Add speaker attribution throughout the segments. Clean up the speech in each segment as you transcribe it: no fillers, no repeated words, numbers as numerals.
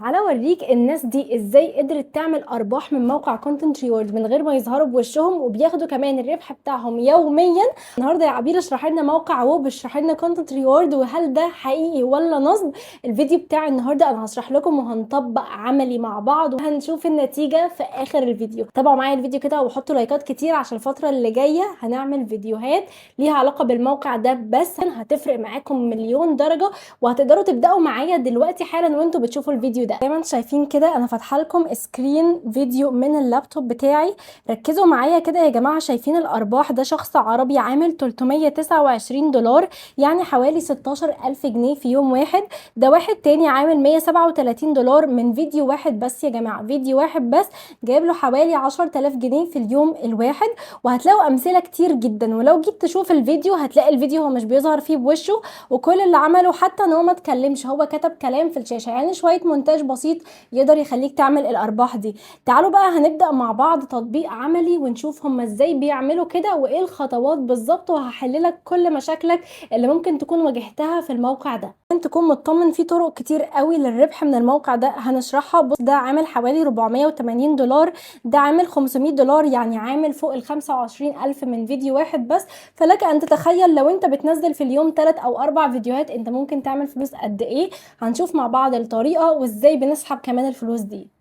Speaker 1: تعالى اوريك الناس دي ازاي قدرت تعمل ارباح من موقع كونتنت ريورد من غير ما يظهروا بوشهم، وبياخدوا كمان الربح بتاعهم يوميا. النهارده يا عبير اشرح لنا موقع ووب، اشرح لنا كونتنت ريورد، وهل ده حقيقي ولا نصب. الفيديو بتاع النهارده انا هشرح لكم وهنطبق عملي مع بعض وهنشوف النتيجه في اخر الفيديو. تابعوا معايا الفيديو كده وحطوا لايكات كتير عشان الفتره اللي جايه هنعمل فيديوهات ليها علاقه بالموقع ده، بس هتفرق معاكم مليون درجه، وهتقدروا تبداوا معايا دلوقتي حالا وانتوا بتشوفوا الفيديو ده. زي ما انتم شايفين كده انا فاتحه لكم سكرين فيديو من اللابتوب بتاعي. ركزوا معايا كده يا جماعه، شايفين الارباح؟ ده شخص عربي عامل 329 دولار، يعني حوالي 16,000 جنيه في يوم واحد. ده واحد تاني عامل 137 دولار من فيديو واحد بس يا جماعه، فيديو واحد بس جايب له حوالي 10,000 جنيه في اليوم الواحد. وهتلاقوا امثله كتير جدا، ولو جيت تشوف الفيديو هتلاقي الفيديو هو مش بيظهر فيه بوشه، وكل اللي عمله حتى ان هو ما اتكلمش، هو كتب كلام في الشاشه، يعني شويه مونتاج بسيط يقدر يخليك تعمل الارباح دي. تعالوا بقى هنبدا مع بعض تطبيق عملي ونشوف هم ازاي بيعملوا كده وايه الخطوات بالظبط، وهحللك كل مشاكلك اللي ممكن تكون واجهتها في الموقع ده. انت تكون مطمن في طرق كتير قوي للربح من الموقع ده هنشرحها. بص، ده عامل حوالي 480 دولار، ده عامل 500 دولار، يعني عامل فوق ال 25,000 من فيديو واحد بس. فلك ان تتخيل لو انت بتنزل في اليوم 3 او 4 فيديوهات انت ممكن تعمل فلوس قد ايه. هنشوف مع بعض الطريقة وازاي بنسحب كمان الفلوس دي.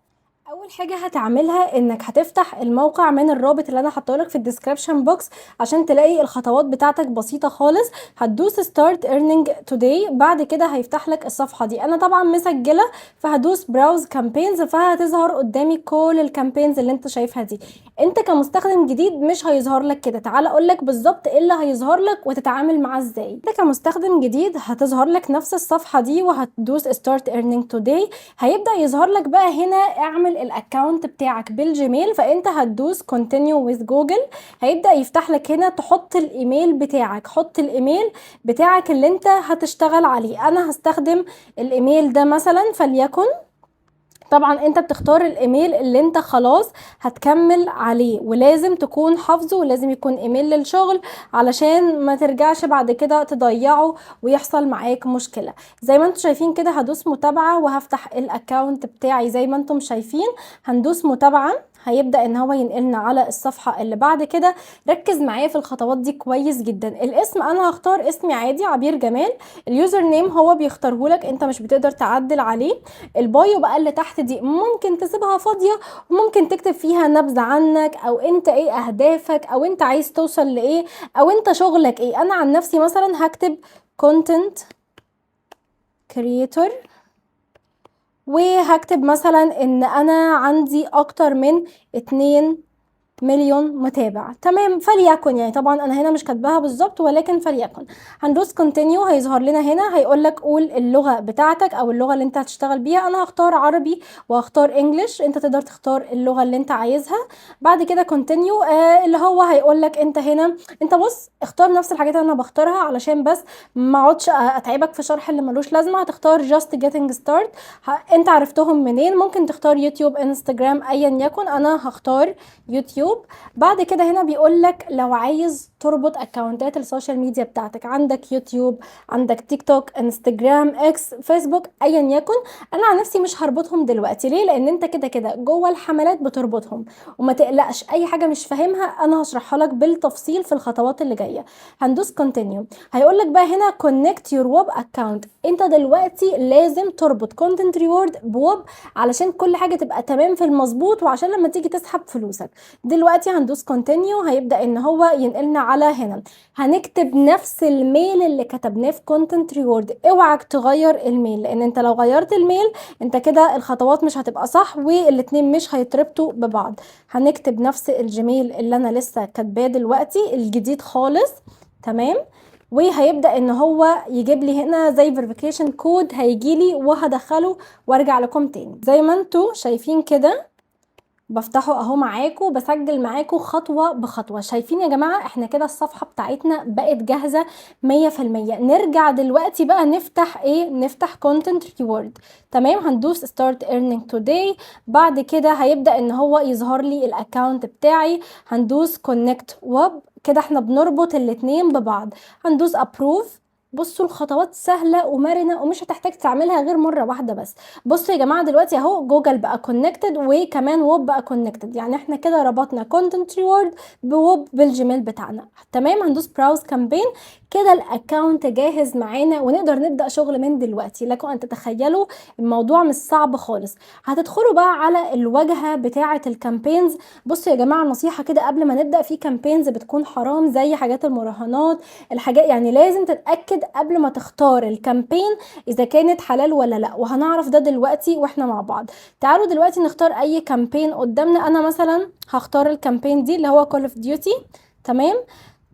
Speaker 1: اول حاجه هتعملها انك هتفتح الموقع من الرابط اللي انا حاطه في الديسكريبشن بوكس عشان تلاقي الخطوات بتاعتك بسيطه خالص. هتدوس ستارت ايرنينج توداي، بعد كده هيفتح لك الصفحه دي. انا طبعا مسجله فهدوس براوز كامبينز، فهتظهر قدامي كل الكامبينز اللي انت شايفها دي. انت كمستخدم جديد مش هيظهر لك كده، تعال اقول لك بالظبط ايه اللي هيظهر لك وتتعامل معاه ازاي. انت كمستخدم جديد هتظهر لك نفس الصفحه دي وهتدوس ستارت ايرنينج توداي. هيبدا يظهر لك بقى هنا اعمل الاكونت بتاعك بالجيميل، فانت هتدوس continue with جوجل. هيبدأ يفتح لك هنا تحط الايميل بتاعك، حط الايميل بتاعك اللي انت هتشتغل عليه. انا هستخدم الايميل ده مثلا، فليكن طبعا انت بتختار الايميل اللي انت خلاص هتكمل عليه، ولازم تكون حافظه، ولازم يكون ايميل للشغل علشان ما ترجعش بعد كده تضيعه ويحصل معاك مشكلة. زي ما انتم شايفين كده هدوس متابعة وهفتح الاكاونت بتاعي. زي ما انتم شايفين هندوس متابعة، هيبدأ ان هو ينقلنا على الصفحة اللي بعد كده. ركز معايا في الخطوات دي كويس جدا. الاسم انا هختار اسمي عادي عبير جمال. اليوزر نيم هو بيختارهولك، انت مش بتقدر تعدل عليه. البايو بقى اللي تحت دي ممكن تسيبها فاضية، وممكن تكتب فيها نبذة عنك، او انت ايه اهدافك، او انت عايز توصل لايه، او انت شغلك ايه. انا عن نفسي مثلا هكتب content creator، وهكتب مثلا ان انا عندي اكتر من 2 مليون متابع. تمام، فليكن يعني طبعا انا هنا مش كاتباها بالظبط، ولكن فليكن. هندوس كونتينيو، هيظهر لنا هنا هيقول لك قول اللغه بتاعتك او اللغه اللي انت هتشتغل بيها. انا هختار عربي وهختار انجليش، انت تقدر تختار اللغه اللي انت عايزها. بعد كده كونتينيو، اللي هو هيقول لك انت هنا، انت بص اختار نفس الحاجات اللي انا بختارها علشان بس ما اقعدش اتعبك في شرح اللي ملوش لازمه. هتختار جاست جيتنج ستارت، انت عرفتهم منين؟ ممكن تختار يوتيوب، انستجرام، ايا يكن. انا هختار يوتيوب. بعد كده هنا بيقول لك لو عايز تربط اكونتات السوشيال ميديا بتاعتك، عندك يوتيوب، عندك تيك توك، انستجرام، اكس، فيسبوك، ايا يكن. انا عن نفسي مش هربطهم دلوقتي. ليه؟ لان انت كده كده جوه الحملات بتربطهم، وما تقلقش اي حاجه مش فاهمها انا هشرحها لك بالتفصيل في الخطوات اللي جايه. هندوس كونتينيو، هيقول لك بقى هنا كونكت يور ويب اكونت. انت دلوقتي لازم تربط كونتنت ريورد بويب علشان كل حاجه تبقى تمام في المظبوط، وعشان لما تيجي تسحب فلوسك. دلوقتي هندوس كونتينيو، هيبدأ ان هو ينقلنا على هنا. هنكتب نفس الميل اللي كتبناه في كونتنت ريورد. اوعك تغير الميل، لان انت لو غيرت الميل انت كده الخطوات مش هتبقى صح والاتنين مش هيتربطوا ببعض. هنكتب نفس الجيميل اللي انا لسه كاتباه دلوقتي الجديد خالص. تمام، وهيبدأ ان هو يجيب لي هنا زي فيريفيكيشن كود هيجيلي وهدخله وارجع لكم تاني. زي ما انتوا شايفين كده بفتحه اهو معاكم، بسجل معاكم خطوة بخطوة. شايفين يا جماعة احنا كده الصفحة بتاعتنا بقت جاهزة 100%. نرجع دلوقتي بقى نفتح ايه؟ نفتح content reward. تمام، هندوس start earning today. بعد كده هيبدأ ان هو يظهر لي الاكاونت بتاعي. هندوس connect web، كده احنا بنربط الاتنين ببعض. هندوس approve. بصوا الخطوات سهله ومرنه ومش هتحتاج تعملها غير مره واحده بس. بصوا يا جماعه دلوقتي اهو جوجل بقى كونكتد وكمان ووب بقى كونكتد، يعني احنا كده ربطنا كونتنت ريورد بووب بالجيميل بتاعنا. تمام، هندوس براوز كامبين، كده الاكونت جاهز معانا ونقدر نبدا شغل من دلوقتي. لكم ان تتخيلوا الموضوع مش صعب خالص. هتدخلوا بقى على الواجهه بتاعه الكامبينز. بصوا يا جماعه نصيحه كده قبل ما نبدا، في كامبينز بتكون حرام زي حاجات المراهنات، الحاجات يعني لازم تتأكد قبل ما تختار الكامبين اذا كانت حلال ولا لا، وهنعرف ده دلوقتي واحنا مع بعض. تعالوا دلوقتي نختار اي كامبين قدامنا. انا مثلا هختار الكامبين دي اللي هو كول اوف ديوتي. تمام،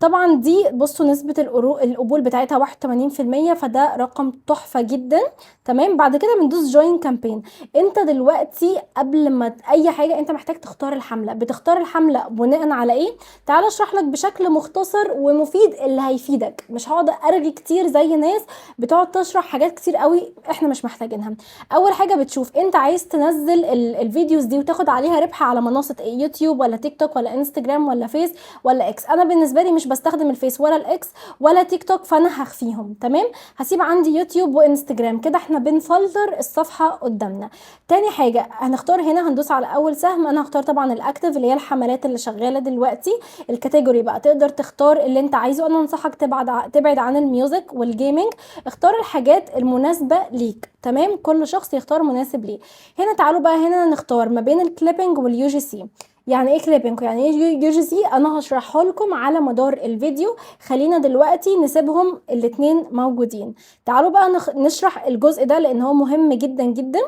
Speaker 1: طبعا دي بصوا نسبة القبول بتاعتها 81%، فده رقم تحفة جدا. تمام، بعد كده بندوس جوين كامبين. انت دلوقتي قبل ما اي حاجة انت محتاج تختار الحملة. بتختار الحملة بناء على ايه؟ تعال اشرح لك بشكل مختصر ومفيد اللي هيفيدك، مش هقعد ارغي كتير زي ناس بتقعد تشرح حاجات كتير قوي احنا مش محتاجينها. اول حاجة بتشوف انت عايز تنزل الفيديوز دي وتاخد عليها ربح على منصة ايه، يوتيوب ولا تيك توك ولا انستجرام ولا فيس ولا اكس. انا بالنسبه لي مش بستخدم الفيس ولا الاكس ولا تيك توك، فانا هخفيهم. تمام، هسيب عندي يوتيوب وانستجرام. كده احنا بنفلتر الصفحه قدامنا. تاني حاجه هنختار هنا، هندوس على اول سهم. انا هختار طبعا الاكتف اللي هي الحملات اللي شغاله دلوقتي. الكاتيجوري بقى تقدر تختار اللي انت عايزه. انا انصحك تبعد عن الميوزك والجيمنج. اختار الحاجات المناسبه ليك. تمام، كل شخص يختار مناسب ليه. هنا تعالوا بقى هنا نختار ما بين الكليبنج واليو جي سي. يعني ايه كليبنج يعني ايه يو جي سي؟ انا هشرحه لكم على مدار الفيديو. خلينا دلوقتي نسيبهم الاتنين موجودين. تعالوا بقى نشرح الجزء ده لان هو مهم جدا جدا.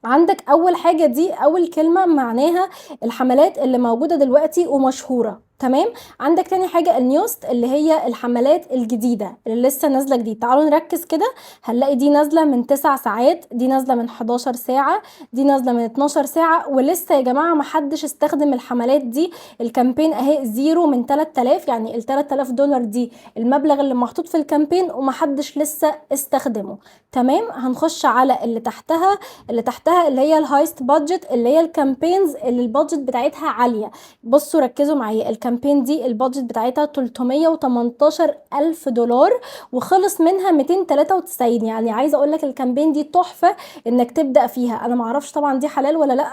Speaker 1: عندك اول حاجة دي اول كلمة معناها الحملات اللي موجودة دلوقتي ومشهورة. تمام، عندك تاني حاجة النيوست اللي هي الحملات الجديدة اللي لسه نازلة جديد. تعالوا نركز كده، هنلاقي دي نازلة من 9 ساعات، دي نازلة من 11 ساعة، دي نازلة من 12 ساعة، ولسه يا جماعة محدش استخدم الحملات دي. الكامبين اهي زيرو من 3000، يعني ال 3000 دولار دي المبلغ اللي محطوط في الكامبين ومحدش لسه استخدمه. تمام، هنخش على اللي تحتها. اللي تحتها اللي هي الهايست بادجت، اللي هي الكامبينز اللي البادجت بتاعتها عالية. بصوا ركزوا معايا، الكامبين دي البادجت بتاعتها 318 ألف دولار وخلص منها 293. يعني عايزة اقول لك الكامبين دي تحفة انك تبدأ فيها. انا معرفش طبعا دي حلال ولا لا،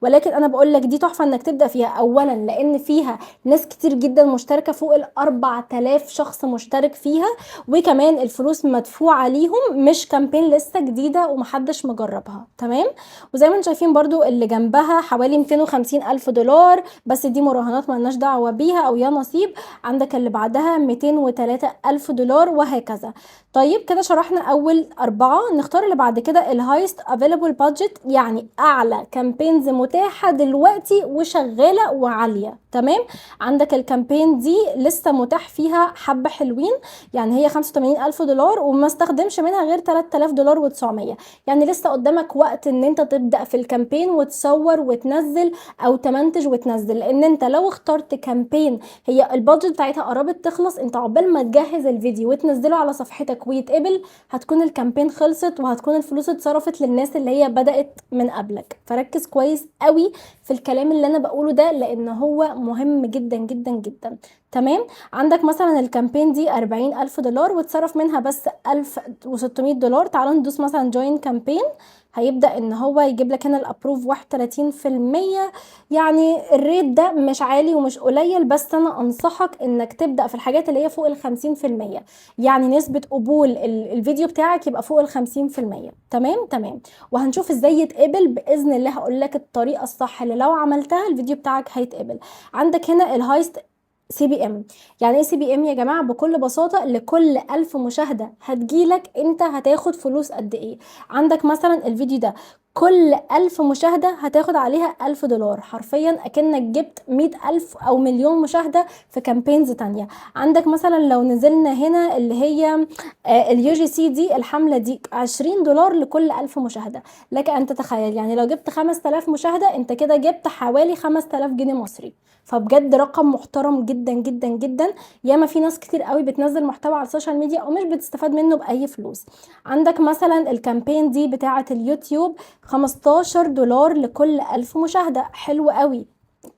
Speaker 1: ولكن انا بقول لك دي تحفة انك تبدأ فيها. اولا لان فيها ناس كتير جدا مشتركة، فوق ال 4000 شخص مشترك فيها، وكمان الفلوس مدفوعة ليهم، مش كامبين لسه جديدة ومحدش مجربها. تمام، وزي ما انتم شايفين برضو اللي جنبها حوالي 250 ألف دولار، بس دي مراهنات مالناش دعوة بيها أو يا نصيب. عندك اللي بعدها 203 ألف دولار وهكذا. طيب كده شرحنا أول أربعة. نختار اللي بعد كده الهايست افيلابل بادجت، يعني أعلى كامبينز متاحة دلوقتي وشغالة وعالية. تمام، عندك الكامبين دي لسه متاح فيها حبة حلوين، يعني هي 85 ألف دولار وما استخدمش منها غير 3000 دولار و900. يعني لسه قدامك وقت ان انت تبدأ في الكامبين وتصور وتنزل او تمنتج وتنزل. لان انت لو اخترت كامبين هي البادجت بتاعتها قربت تخلص، انت عقبال ما تجهز الفيديو وتنزله على صفحتك ويتقبل هتكون الكامبين خلصت وهتكون الفلوس اتصرفت للناس اللي هي بدأت من قبلك. فركز كويس قوي في الكلام اللي انا بقوله ده لان هو مهم جدا جدا جدا. تمام، عندك مثلا الكامبين دي 40 ألف دولار واتصرف منها بس 1600 دولار. تعالوا ندوس مثلا جوين كامبين، هيبدأ ان هو يجيب لك هنا الابروف 31%. يعني الريت ده مش عالي ومش قليل، بس انا انصحك انك تبدأ في الحاجات اللي هي فوق ال50%، يعني نسبة قبول الفيديو بتاعك يبقى فوق ال50%. تمام تمام، وهنشوف ازاي يتقبل بإذن الله. هقول لك الطريقة الصح اللي لو عملتها الفيديو بتاعك هيتقبل. عندك هنا الهايست سي بي ام. يعني ايه سي بي ام يا جماعه؟ بكل بساطه لكل 1000 مشاهده هتجيلك انت هتاخد فلوس قد ايه. عندك مثلا الفيديو ده كل 1000 مشاهدة هتاخد عليها 1000 دولار، حرفيا اكنك جبت 100,000 او مليون مشاهدة في كامبينز تانية. عندك مثلا لو نزلنا هنا اللي هي اليو جي سي دي، الحملة دي 20 دولار لكل 1000 مشاهدة. لك ان تتخيل يعني لو جبت 5000 مشاهدة انت كده جبت حوالي 5000 جنيه مصري. فبجد رقم محترم جدا جدا جدا. ياما في ناس كتير قوي بتنزل محتوى على السوشيال ميديا ومش بتستفاد منه بأي فلوس. عندك مثلا الكامبين دي بتاعة اليوتيوب 15 دولار لكل 1000 مشاهدة، حلو قوي.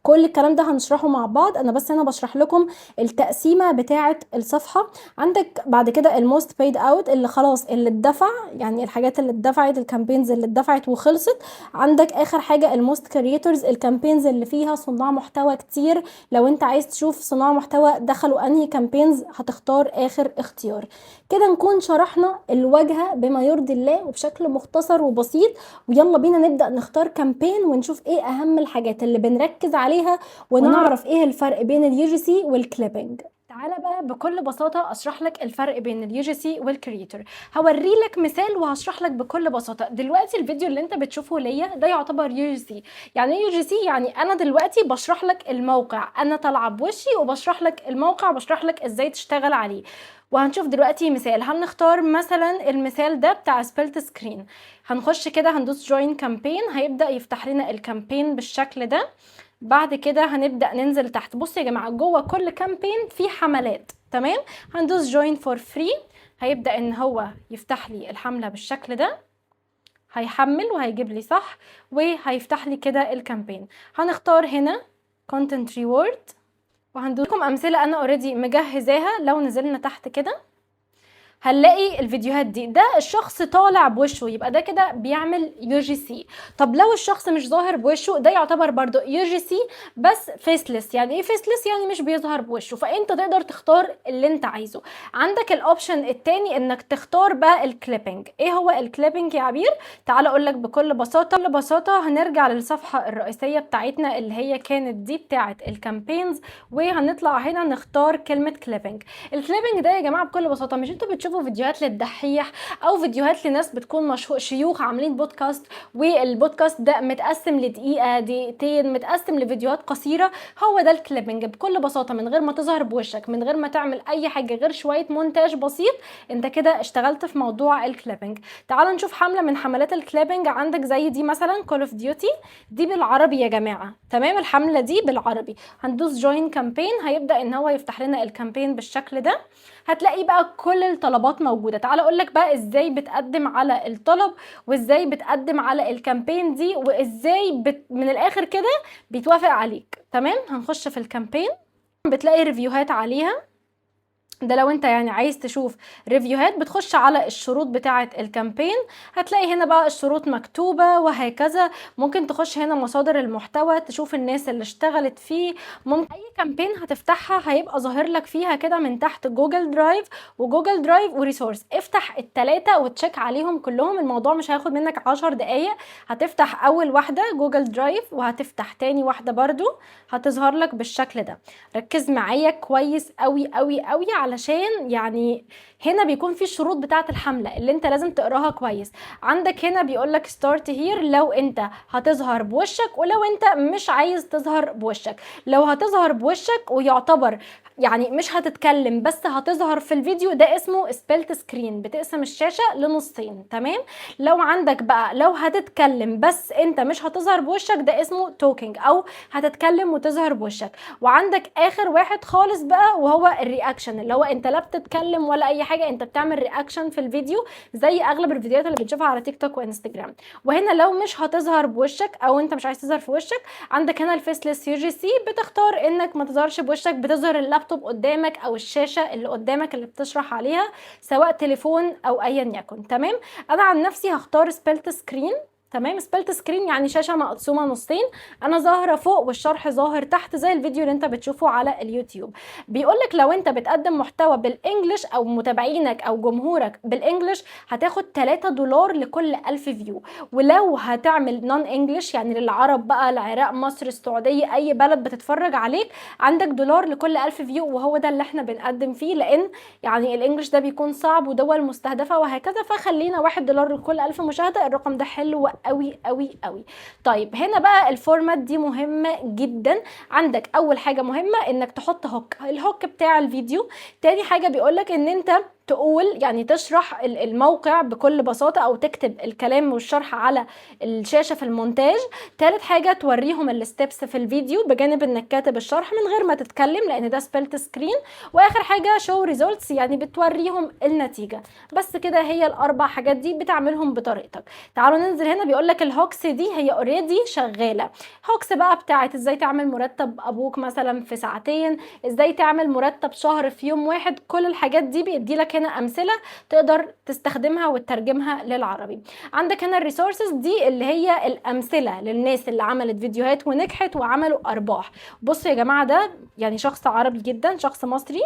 Speaker 1: كل الكلام ده هنشرحه مع بعض، انا بس هنا بشرح لكم التقسيمه بتاعه الصفحه. عندك بعد كده الموست بايد اوت اللي خلاص اللي اتدفع، يعني الحاجات اللي اتدفعت، الكامبينز اللي اتدفعت وخلصت. عندك اخر حاجه الموست كرييتورز، الكامبينز اللي فيها صناع محتوى كتير. لو انت عايز تشوف صناع محتوى دخلوا انهي كامبينز هتختار اخر اختيار. كده نكون شرحنا الواجهه بما يرضي الله وبشكل مختصر وبسيط. ويلا بينا نبدأ نختار كامبين ونشوف ايه اهم الحاجات اللي بنركز عليها ونعرف ايه الفرق بين اليو جي سي والكليبنج. تعالى بقى بكل بساطة اشرح لك الفرق بين اليو جي سي والكريتور. هوري لك مثال وهشرح لك بكل بساطة. دلوقتي الفيديو اللي انت بتشوفه ليا ده يعتبر يو جي سي. يعني ايه يو جي سي؟ يعني انا دلوقتي بشرح لك الموقع، انا طالعه بوشي وبشرح لك الموقع، بشرح لك ازاي تشتغل عليه. وهنشوف دلوقتي مثال. هنختار مثلا المثال ده بتاع سبلت سكرين. هنخش كده هندوس جوين كامبين، هيبدأ يفتح لنا الكامبين بالشكل ده. بعد كده هنبدأ ننزل تحت. بصوا يا جماعة جوه كل كامبين في حملات، تمام؟ هندوس جوين فور فري، هيبدأ ان هو يفتح لي الحملة بالشكل ده، هيحمل وهيجيب لي صح وهيفتح لي كده الكامبين. هنختار هنا content reward وهندوس لكم امثله انا اوريدي مجهزاها. لو نزلنا تحت كده هنلاقي الفيديوهات دي، ده الشخص طالع بوشه يبقى ده كده بيعمل يو جي سي. طب لو الشخص مش ظاهر بوشه ده يعتبر برضو يو جي سي بس فيسلس. يعني ايه فيسلس؟ يعني مش بيظهر بوشه. فانت تقدر تختار اللي انت عايزه. عندك الاوبشن التاني انك تختار بقى الكليبنج. ايه هو الكليبنج يا عبير؟ تعال اقول لك بكل بساطه. هنرجع للصفحه الرئيسيه بتاعتنا اللي هي كانت دي بتاعه الكامبينز، وهنطلع هنا نختار كلمه كليبنج. الكليبنج ده يا جماعه بكل بساطه، مش انتوا بتشوفوا فيديوهات للدحيح او فيديوهات لناس بتكون مشهور شيوخ عاملين بودكاست، والبودكاست ده متقسم لدقيقه دقيقتين، متقسم لفيديوهات قصيره؟ هو ده الكليبنج بكل بساطه، من غير ما تظهر بوشك، من غير ما تعمل اي حاجه غير شويه مونتاج بسيط، انت كده اشتغلت في موضوع الكليبنج. تعال نشوف حمله من حملات الكليبنج. عندك زي دي مثلا كول اوف ديوتي، دي بالعربي يا جماعه، تمام؟ الحمله دي بالعربي. هندوس جوين كامبين، هيبدا ان هو يفتح لنا الكامبين بالشكل ده. هتلاقي بقى كل الطلبات موجوده. تعال اقول لك بقى ازاي بتقدم على الطلب، وازاي بتقدم على الكامبين دي، وازاي من الاخر كده بيتوافق عليك. تمام؟ هنخش في الكامبين، بتلاقي ريفيوهات عليها. ده لو انت يعني عايز تشوف ريفيوهات بتخش على الشروط بتاعه الكامبين، هتلاقي هنا بقى الشروط مكتوبه وهكذا. ممكن تخش هنا مصادر المحتوى تشوف الناس اللي اشتغلت فيه. ممكن اي كامبين هتفتحها هيبقى ظاهر لك فيها كده من تحت جوجل درايف وجوجل درايف وريسورس. افتح التلاتة وتشيك عليهم كلهم، الموضوع مش هياخد منك 10 دقايق. هتفتح اول واحده جوجل درايف وهتفتح تاني واحده برضو هتظهر لك بالشكل ده. ركز معايا كويس قوي قوي قوي علشان يعني هنا بيكون في الشروط بتاعه الحمله اللي انت لازم تقراها كويس. عندك هنا بيقولك ستارت هير لو انت هتظهر بوشك، ولو انت مش عايز تظهر بوشك. لو هتظهر بوشك ويعتبر يعني مش هتتكلم بس هتظهر في الفيديو، ده اسمه سبلت سكرين، بتقسم الشاشه لنصين، تمام؟ لو عندك بقى لو هتتكلم بس انت مش هتظهر بوشك، ده اسمه توكينج، او هتتكلم وتظهر بوشك. وعندك اخر واحد خالص بقى وهو الرياكشن، اللي هو انت لا بتتكلم ولا اي حاجه، انت بتعمل رياكشن في الفيديو زي اغلب الفيديوهات اللي بنشوفها على تيك توك وانستجرام. وهنا لو مش هتظهر بوشك او انت مش عايز تظهر في وشك، عندك هنا الفيسلس يو جي سي، بتختار انك ما تظهرش بوشك، بتظهر اللابتوب قدامك او الشاشه اللي قدامك اللي بتشرح عليها سواء تليفون او ايا يكن، تمام؟ انا عن نفسي هختار سبلت سكرين. تمام؟ سبلت سكرين يعني شاشه مقسومه نصين، انا ظاهره فوق والشرح ظاهر تحت زي الفيديو اللي انت بتشوفه على اليوتيوب. بيقولك لو انت بتقدم محتوى بالانجلش او متابعينك او جمهورك بالانجلش هتاخد 3 دولار لكل 1000 فيو. ولو هتعمل نون انجلش يعني للعرب بقى، العراق، مصر، السعوديه، اي بلد بتتفرج عليك، عندك دولار لكل 1000 فيو. وهو ده اللي احنا بنقدم فيه، لان يعني الانجلش ده بيكون صعب ودول مستهدفه وهكذا، فخلينا 1 دولار لكل 1000 مشاهده. الرقم ده حلو قوي قوي قوي. طيب هنا بقى الفورمات دي مهمه جدا. عندك اول حاجه مهمه انك تحط هوك، الهوك بتاع الفيديو. تاني حاجه بيقولك ان انت تقول يعني تشرح الموقع بكل بساطة، او تكتب الكلام والشرح على الشاشة في المونتاج. تالت حاجة توريهم الستبس في الفيديو بجانب انك كاتب الشرح من غير ما تتكلم لان ده سبلت سكرين. واخر حاجة شو ريزولتس، يعني بتوريهم النتيجة. بس كده، هي الاربع حاجات دي بتعملهم بطريقتك. تعالوا ننزل هنا، بيقولك الهوكس دي هي اوريدي شغالة. هوكس بقى بتاعت ازاي تعمل مرتب ابوك مثلا في ساعتين، ازاي تعمل مرتب شهر في يوم واحد. كل الحاجات دي بيديلك هنا امثله تقدر تستخدمها وتترجمها للعربي. عندك هنا الريسورسز دي اللي هي الامثله للناس اللي عملت فيديوهات ونجحت وعملوا ارباح. بصوا يا جماعه، ده يعني شخص عربي جدا، شخص مصري،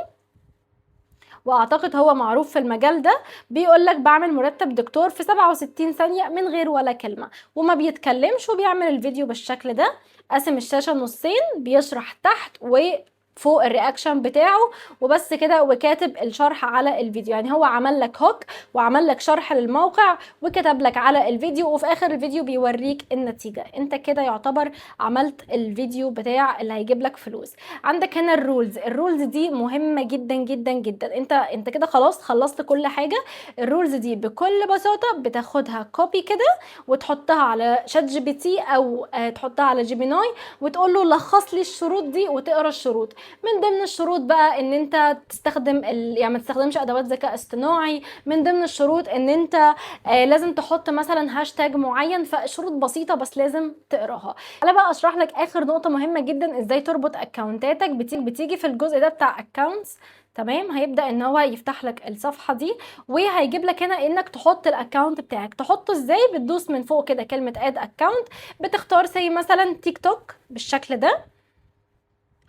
Speaker 1: واعتقد هو معروف في المجال ده. بيقول لك بعمل مرتب دكتور في 67 ثانيه من غير ولا كلمه، وما بيتكلمش، وبيعمل الفيديو بالشكل ده. قاسم الشاشه نصين، بيشرح تحت وفوق الرياكشن بتاعه، وبس كده، وكاتب الشرح على الفيديو. يعني هو عمل لك هوك وعمل لك شرح للموقع وكتب لك على الفيديو، وفي اخر الفيديو بيوريك النتيجه. انت كده يعتبر عملت الفيديو بتاع اللي هيجيب لك فلوس. عندك هنا الرولز دي مهمه جدا جدا جدا. انت كده خلاص خلصت كل حاجه. الرولز دي بكل بساطه بتاخدها كوبي كده وتحطها على شات جي بي تي، او تحطها على جيميناي وتقول له لخص لي الشروط دي، وتقرا الشروط. من ضمن الشروط بقى ان انت تستخدم يعني ما تستخدمش ادوات ذكاء اصطناعي. من ضمن الشروط ان انت لازم تحط مثلا هاشتاج معين. فشروط بسيطه بس لازم تقراها. انا بقى اشرح لك اخر نقطه مهمه جدا، ازاي تربط اكونتاتك. بتيجي في الجزء ده بتاع اكونتس. تمام، هيبدا ان هو يفتح لك الصفحه دي، وهيجيب لك هنا انك تحط الاكونت بتاعك. تحطه ازاي؟ بتدوس من فوق كده كلمه اد اكونت، بتختار زي مثلا تيك توك بالشكل ده،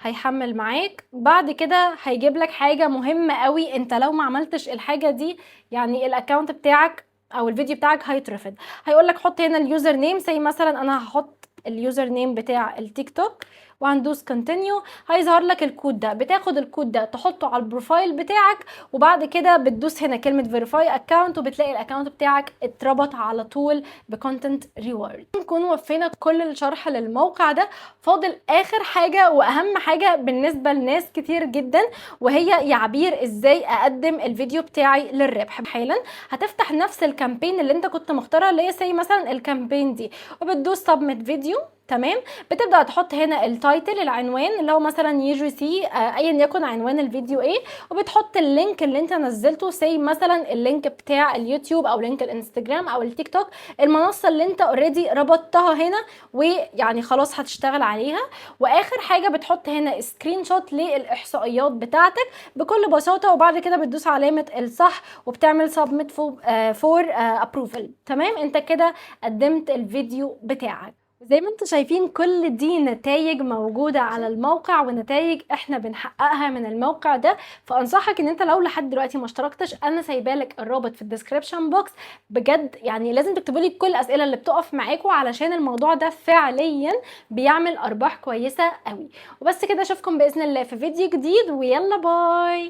Speaker 1: هيحمل معاك. بعد كده هيجيب لك حاجه مهمه قوي، انت لو ما عملتش الحاجه دي يعني الاكونت بتاعك او الفيديو بتاعك هيترفض. هيقول لك حط هنا اليوزر نيم، زي مثلا انا هحط اليوزر نيم بتاع التيك توك، وهندوس كونتينيو. هيظهر لك الكود ده، بتاخد الكود ده تحطه على البروفايل بتاعك، وبعد كده بتدوس هنا كلمه فيريفاي اكونت، وبتلاقي الاكونت بتاعك اتربط على طول بكونتنت ريورد. نكون وفينا كل الشرح للموقع ده. فاضل اخر حاجه واهم حاجه بالنسبه لناس كتير جدا، وهي يا عبير ازاي اقدم الفيديو بتاعي للربح. حالا هتفتح نفس الكامبين اللي انت كنت مختارها، اللي هي زي مثلا الكامبين دي، وبتدوس سبميت فيديو. تمام، بتبدا تحط هنا التايتل، العنوان اللي هو مثلا يجي سي ايا يكن عنوان الفيديو ايه، وبتحط اللينك اللي انت نزلته، زي مثلا اللينك بتاع اليوتيوب او لينك الانستجرام او التيك توك، المنصه اللي انت اوريدي ربطتها هنا ويعني خلاص هتشتغل عليها. واخر حاجه بتحط هنا سكرين شوت للاحصائيات بتاعتك بكل بساطه، وبعد كده بتدوس علامه الصح وبتعمل سبميت فور ابروفل. تمام، انت كده قدمت الفيديو بتاعك. زي ما انتم شايفين كل دي نتائج موجودة على الموقع، ونتائج احنا بنحققها من الموقع ده. فانصحك ان انت لو لحد دلوقتي ما اشتركتش، انا سايبالك الرابط في الديسكريبشن بوكس. بجد يعني لازم تكتبوا لي كل الاسئلة اللي بتقف معاكم، علشان الموضوع ده فعليا بيعمل ارباح كويسة قوي. وبس كده، اشوفكم باذن الله في فيديو جديد، ويلا باي.